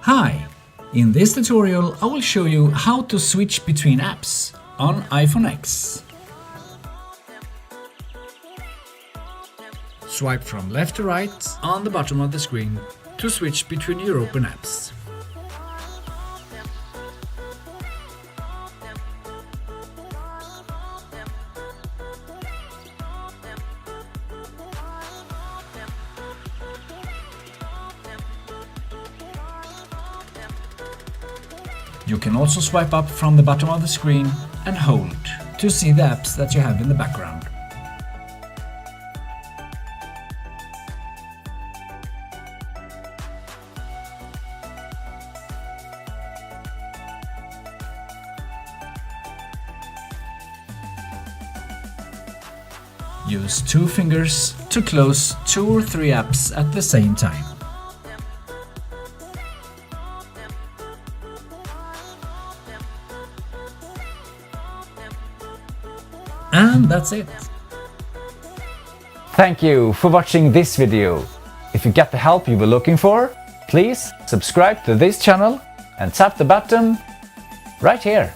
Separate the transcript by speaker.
Speaker 1: Hi! In this tutorial I will show you how to switch between apps on iPhone X. Swipe from left to right on the bottom of the screen to switch between your open apps. You can also swipe up from the bottom of the screen and hold to see the apps that you have in the background. Use two fingers to close 2 or 3 apps at the same time. And that's it.
Speaker 2: Thank you for watching this video. If you get the help you were looking for, please subscribe to this channel and tap the button right here.